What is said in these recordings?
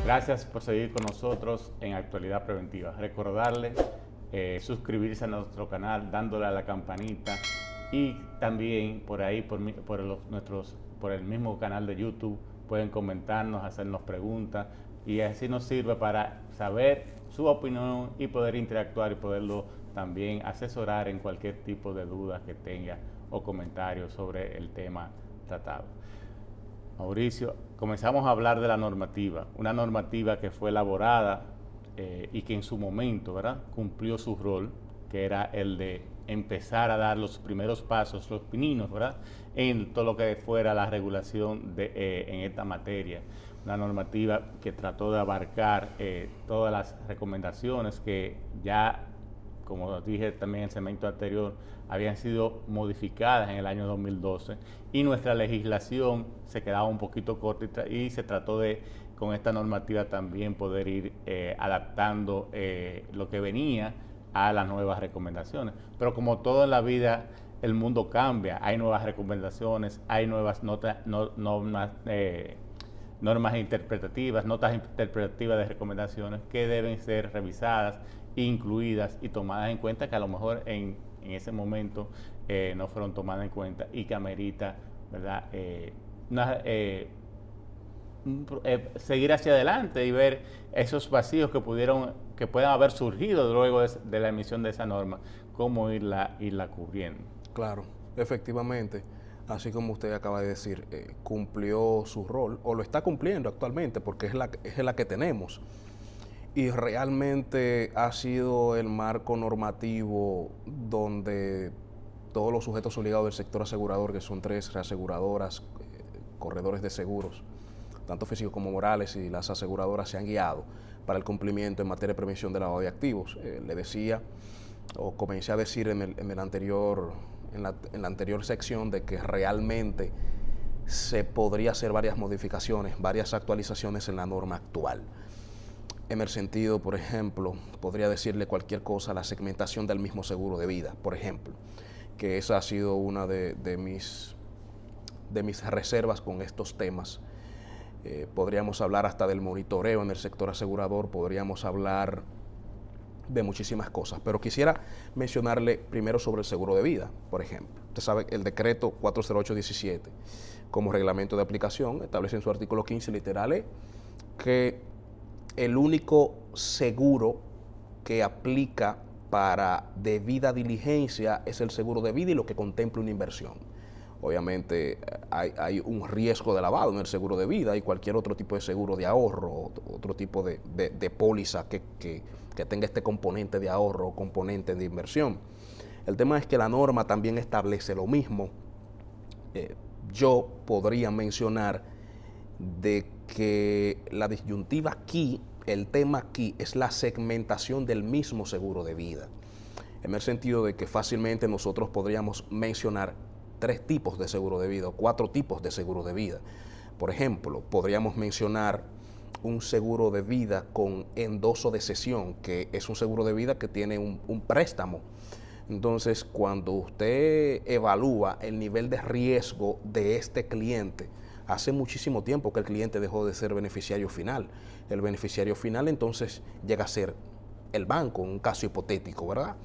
Gracias por seguir con nosotros en Actualidad Preventiva. Recordarles suscribirse a nuestro canal dándole a la campanita y también por ahí, por el mismo canal de YouTube, pueden comentarnos, hacernos preguntas y así nos sirve para saber su opinión y poder interactuar y poderlo también asesorar en cualquier tipo de dudas que tenga o comentarios sobre el tema tratado. Mauricio, comenzamos a hablar de la normativa, una normativa que fue elaborada y que en su momento, ¿verdad?, cumplió su rol, que era el de empezar a dar los primeros pasos, los pininos, ¿verdad?, en todo lo que fuera la regulación en esta materia. Una normativa que trató de abarcar todas las recomendaciones que ya, como dije también en el segmento anterior, habían sido modificadas en el año 2012 y nuestra legislación se quedaba un poquito corta y se trató de, con esta normativa también, poder ir adaptando lo que venía a las nuevas recomendaciones. Pero como todo en la vida, el mundo cambia, hay nuevas recomendaciones, hay nuevas normas interpretativas, notas interpretativas de recomendaciones que deben ser revisadas, incluidas y tomadas en cuenta, que a lo mejor en ese momento no fueron tomadas en cuenta y que amerita, ¿verdad?, seguir hacia adelante y ver esos vacíos que puedan haber surgido luego de la emisión de esa norma, cómo irla cubriendo. Claro, efectivamente, así como usted acaba de decir, cumplió su rol, o lo está cumpliendo actualmente, porque es la que tenemos. Y realmente ha sido el marco normativo donde todos los sujetos obligados del sector asegurador, que son 3 reaseguradoras, corredores de seguros, tanto físicos como morales, y las aseguradoras se han guiado para el cumplimiento en materia de prevención de lavado de activos. Le decía, o comencé a decir en la anterior sección, de que realmente se podría hacer varias modificaciones, varias actualizaciones en la norma actual. En el sentido, por ejemplo, podría decirle cualquier cosa a la segmentación del mismo seguro de vida, por ejemplo, que esa ha sido una de mis reservas con estos temas. Podríamos hablar hasta del monitoreo en el sector asegurador, podríamos hablar de muchísimas cosas, pero quisiera mencionarle primero sobre el seguro de vida, por ejemplo. Usted sabe que el decreto 40817, como reglamento de aplicación, establece en su artículo 15 literal que el único seguro que aplica para debida diligencia es el seguro de vida y lo que contempla una inversión. Obviamente hay un riesgo de lavado en el seguro de vida y cualquier otro tipo de seguro de ahorro, otro tipo de póliza que tenga este componente de ahorro o componente de inversión. El tema es que la norma también establece lo mismo. Yo podría mencionar de que la disyuntiva aquí, el tema aquí, es la segmentación del mismo seguro de vida, en el sentido de que fácilmente nosotros podríamos mencionar 3 tipos de seguro de vida o 4 tipos de seguro de vida. Por ejemplo, podríamos mencionar un seguro de vida con endoso de cesión, que es un seguro de vida que tiene un préstamo. Entonces, cuando usted evalúa el nivel de riesgo de este cliente, hace muchísimo tiempo que el cliente dejó de ser beneficiario final. El beneficiario final entonces llega a ser el banco, en un caso hipotético, ¿verdad?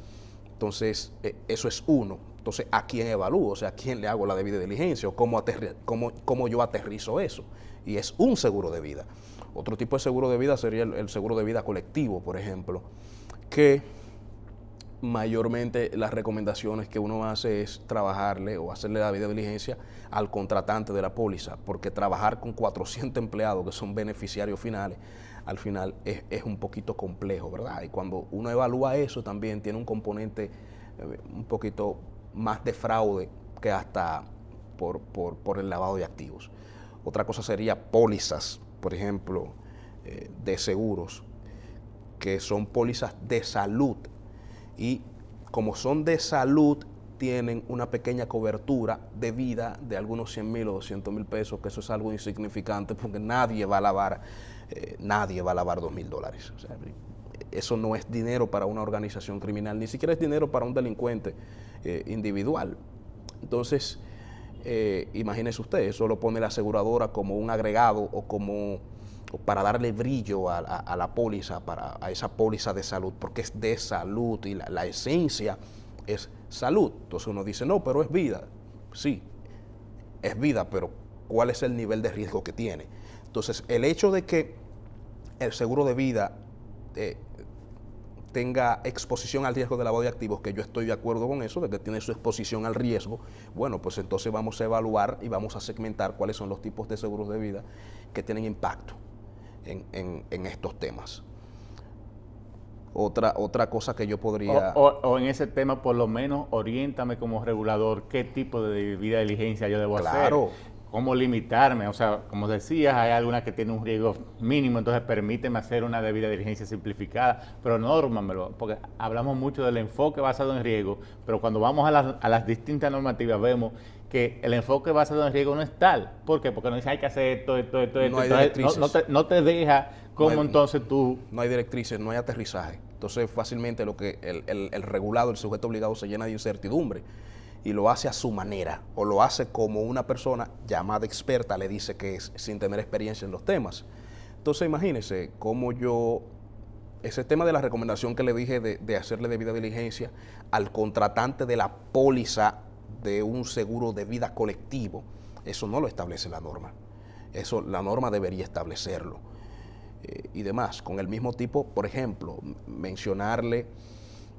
Entonces, eso es uno. Entonces, ¿a quién evalúo? O sea, ¿a quién le hago la debida diligencia? ¿O cómo yo aterrizo eso? Y es un seguro de vida. Otro tipo de seguro de vida sería el seguro de vida colectivo, por ejemplo, que mayormente las recomendaciones que uno hace es trabajarle o hacerle la debida diligencia al contratante de la póliza, porque trabajar con 400 empleados que son beneficiarios finales, al final es un poquito complejo, ¿verdad? Y cuando uno evalúa eso, también tiene un componente un poquito más de fraude que hasta por el lavado de activos. Otra cosa sería pólizas, por ejemplo, de seguros, que son pólizas de salud, y como son de salud, tienen una pequeña cobertura de vida de algunos 100,000 o 200,000 pesos, que eso es algo insignificante porque nadie va a lavar $2,000. O sea, eso no es dinero para una organización criminal, ni siquiera es dinero para un delincuente individual. Entonces, imagínese usted, eso lo pone la aseguradora como un agregado o como para darle brillo a la póliza, a esa póliza de salud, porque es de salud y la esencia es salud. Entonces uno dice, no, pero es vida. Sí, es vida, pero ¿cuál es el nivel de riesgo que tiene? Entonces, el hecho de que el seguro de vida tenga exposición al riesgo de lavado de activos, que yo estoy de acuerdo con eso, de que tiene su exposición al riesgo, bueno, pues entonces vamos a evaluar y vamos a segmentar cuáles son los tipos de seguros de vida que tienen impacto en estos temas. Otra cosa que yo podría... O en ese tema, por lo menos, oriéntame como regulador qué tipo de debida diligencia yo debo hacer. Cómo limitarme, o sea, como decías, hay algunas que tienen un riesgo mínimo, entonces permíteme hacer una debida diligencia simplificada, pero nórmamelo, porque hablamos mucho del enfoque basado en riesgo, pero cuando vamos a las distintas normativas vemos que el enfoque basado en riesgo no es tal. ¿Por qué? Porque no dice hay que hacer esto. No hay directrices. No te deja cómo entonces tú... No hay directrices, no hay aterrizaje. Entonces fácilmente lo que el regulado, el sujeto obligado se llena de incertidumbre y lo hace a su manera o lo hace como una persona llamada experta le dice que es, sin tener experiencia en los temas. Entonces imagínense cómo ese tema de la recomendación que le dije de hacerle debida diligencia al contratante de la póliza de un seguro de vida colectivo, eso no lo establece la norma. Eso la norma debería establecerlo. Y demás, con el mismo tipo, por ejemplo, mencionarle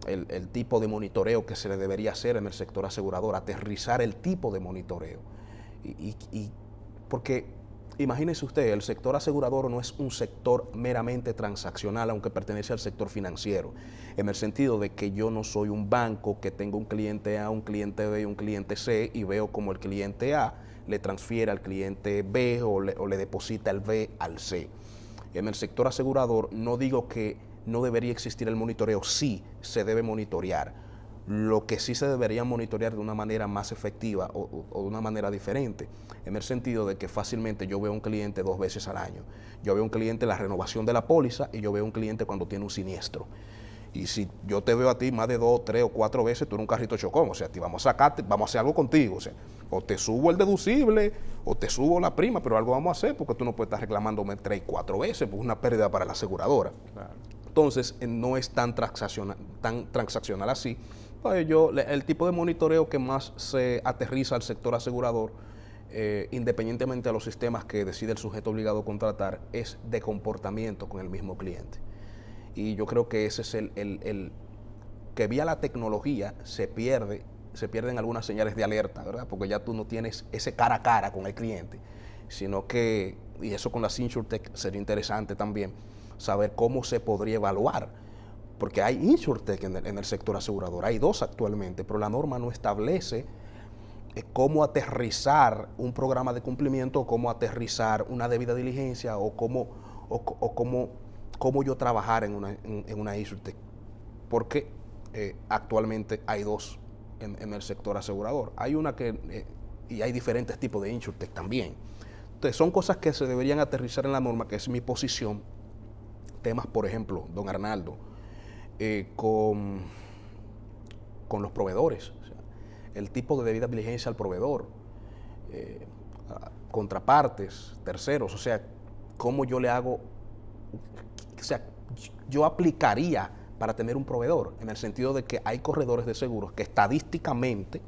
el tipo de monitoreo que se le debería hacer en el sector asegurador, aterrizar el tipo de monitoreo. Porque imagínese usted, el sector asegurador no es un sector meramente transaccional, aunque pertenece al sector financiero, en el sentido de que yo no soy un banco que tengo un cliente A, un cliente B y un cliente C y veo como el cliente A le transfiere al cliente B o le deposita el B al C. En el sector asegurador no digo que no debería existir el monitoreo, sí se debe monitorear. Lo que sí se debería monitorear de una manera más efectiva o de una manera diferente, en el sentido de que fácilmente yo veo a un cliente 2 veces al año. Yo veo a un cliente en la renovación de la póliza y yo veo a un cliente cuando tiene un siniestro. Y si yo te veo a ti más de 2, 3 o 4 veces, tú eres un carrito chocón, o sea, vamos a sacarte, vamos a hacer algo contigo, o sea, o te subo el deducible, o te subo la prima, pero algo vamos a hacer porque tú no puedes estar reclamándome 3 y 4 veces, pues es una pérdida para la aseguradora. Claro. Entonces, no es tan transaccional así. Pues el tipo de monitoreo que más se aterriza al sector asegurador, independientemente de los sistemas que decide el sujeto obligado a contratar, es de comportamiento con el mismo cliente. Y yo creo que ese es el que vía la tecnología se pierden algunas señales de alerta, ¿verdad? Porque ya tú no tienes ese cara a cara con el cliente, sino que, y eso con las InsurTech sería interesante también, saber cómo se podría evaluar, porque hay InsurTech en el sector asegurador, hay 2 actualmente, pero la norma no establece cómo aterrizar un programa de cumplimiento, o cómo aterrizar una debida diligencia, o cómo yo trabajar en una InsurTech, porque actualmente hay 2 en el sector asegurador. Hay una y hay diferentes tipos de InsurTech también. Entonces son cosas que se deberían aterrizar en la norma, que es mi posición. Temas, por ejemplo, don Arnaldo, con los proveedores, o sea, el tipo de debida diligencia al proveedor, contrapartes, terceros, o sea, cómo yo le hago, o sea, yo aplicaría para tener un proveedor, en el sentido de que hay corredores de seguros que estadísticamente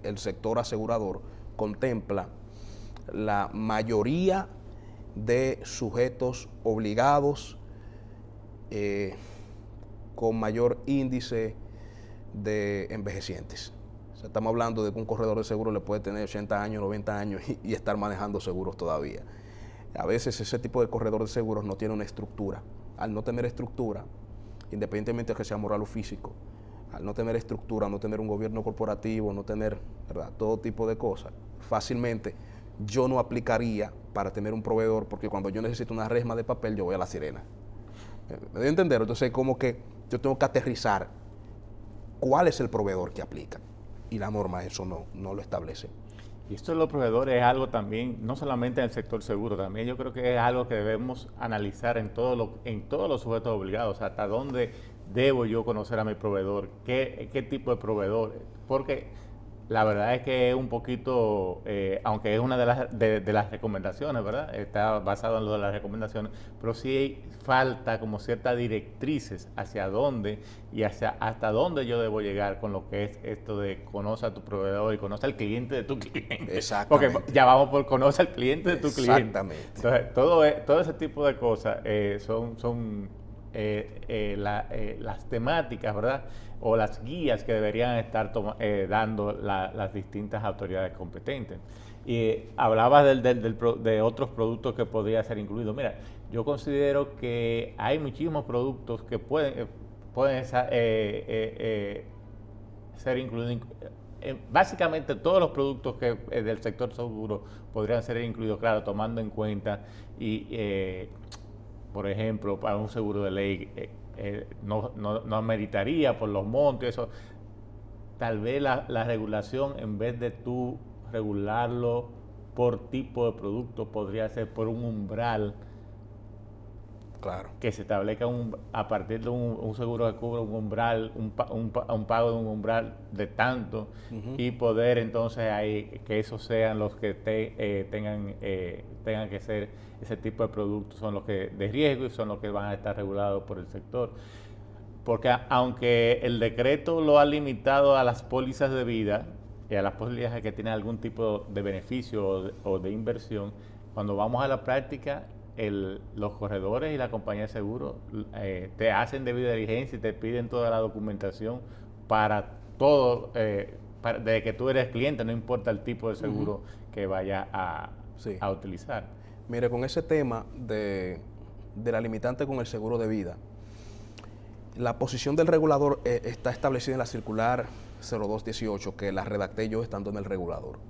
el sector asegurador contempla la mayoría de sujetos obligados con mayor índice de envejecientes. O sea, estamos hablando de que un corredor de seguros le puede tener 80 años, 90 años y estar manejando seguros todavía. A veces ese tipo de corredor de seguros no tiene una estructura. Al no tener estructura, independientemente de que sea moral o físico, al no tener estructura, no tener un gobierno corporativo, no tener, ¿verdad?, todo tipo de cosas, fácilmente yo no aplicaría para tener un proveedor, porque cuando yo necesito una resma de papel, yo voy a La Sirena. ¿Me doy a entender? Entonces, como que yo tengo que aterrizar cuál es el proveedor que aplica. Y la norma eso no lo establece. Y esto de los proveedores es algo también, no solamente en el sector seguro, también yo creo que es algo que debemos analizar en todos los sujetos obligados, hasta dónde debo yo conocer a mi proveedor, qué tipo de proveedor, porque La verdad es que es un poquito, aunque es una de las recomendaciones, ¿verdad? Está basado en lo de las recomendaciones, pero sí falta como ciertas directrices hacia dónde y hasta dónde yo debo llegar con lo que es esto de conoce a tu proveedor y conoce al cliente de tu cliente. Exactamente. Porque ya vamos por conoce al cliente de tu cliente. Exactamente. Entonces, todo ese tipo de cosas son las temáticas, ¿verdad? O las guías que deberían estar dando las distintas autoridades competentes. Y hablabas de otros productos que podría ser incluido. Mira, yo considero que hay muchísimos productos que pueden ser incluidos. Básicamente todos los productos que del sector seguro podrían ser incluidos, claro, tomando en cuenta por ejemplo, para un seguro de ley no ameritaría por los montos, eso. Tal vez la regulación, en vez de tú regularlo por tipo de producto, podría ser por un umbral. Claro. Que se establezca a partir de un seguro que cubre un umbral, un pago de un umbral de tanto, y poder entonces ahí que esos sean los que tengan que ser ese tipo de productos, son los que de riesgo y son los que van a estar regulados por el sector. Porque aunque el decreto lo ha limitado a las pólizas de vida y a las pólizas que tienen algún tipo de beneficio o de inversión, cuando vamos a la práctica, los corredores y la compañía de seguros te hacen debida diligencia y te piden toda la documentación para todo, de que tú eres cliente, no importa el tipo de seguro que vaya a utilizar. Mire, con ese tema de la limitante con el seguro de vida, la posición del regulador está establecida en la circular 0218, que la redacté yo estando en el regulador.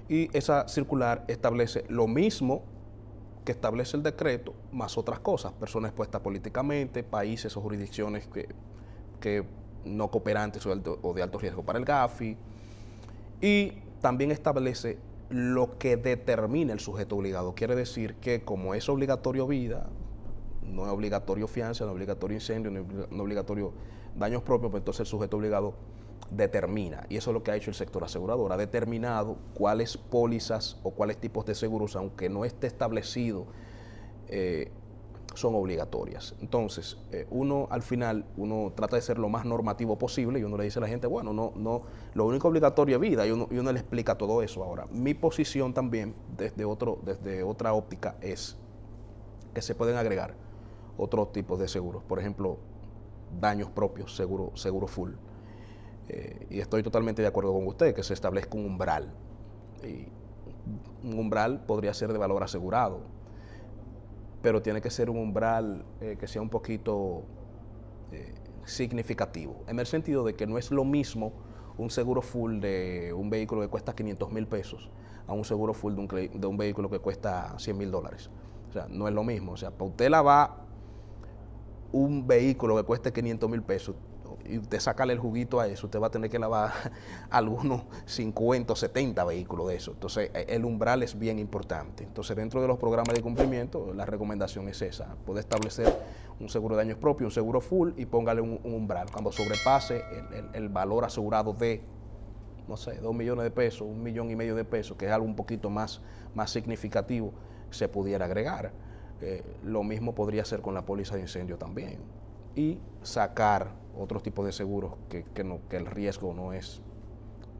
Y esa circular establece lo mismo que establece el decreto, más otras cosas, personas expuestas políticamente, países o jurisdicciones que no cooperantes o de alto riesgo para el Gafi, y también establece lo que determina el sujeto obligado. Quiere decir que como es obligatorio vida, no es obligatorio fianza, no es obligatorio incendio, no es obligatorio daños propios, pues entonces el sujeto obligado determina, y eso es lo que ha hecho el sector asegurador, ha determinado cuáles pólizas o cuáles tipos de seguros, aunque no esté establecido, son obligatorias. Entonces, uno al final, uno trata de ser lo más normativo posible y uno le dice a la gente, bueno, no, lo único obligatorio es vida, y uno le explica todo eso. Ahora, mi posición también, desde otra óptica, es que se pueden agregar otros tipos de seguros, por ejemplo, daños propios, seguro full. Y estoy totalmente de acuerdo con usted, que se establezca un umbral. Y un umbral podría ser de valor asegurado, pero tiene que ser un umbral que sea un poquito significativo, en el sentido de que no es lo mismo un seguro full de un vehículo que cuesta 500,000 pesos a un seguro full de un vehículo que cuesta $100,000. O sea, no es lo mismo. O sea, para usted lavar un vehículo que cueste 500,000 pesos, y usted sacarle el juguito a eso, usted va a tener que lavar algunos 50 o 70 vehículos de eso. Entonces, el umbral es bien importante. Entonces, dentro de los programas de cumplimiento, la recomendación es esa. Puede establecer un seguro de daños propios, un seguro full, y póngale un umbral. Cuando sobrepase el valor asegurado de, no sé, 2 millones de pesos, 1,5 millones de pesos, que es algo un poquito más significativo, se pudiera agregar. Lo mismo podría ser con la póliza de incendio también. Y sacar otros tipos de seguros que el riesgo no es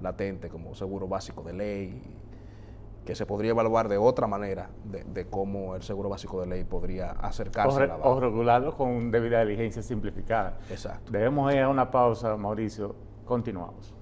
latente, como seguro básico de ley, que se podría evaluar de otra manera de cómo el seguro básico de ley podría acercarse a la baja. O regularlo con debida diligencia simplificada. Exacto. Debemos ir a una pausa, Mauricio. Continuamos.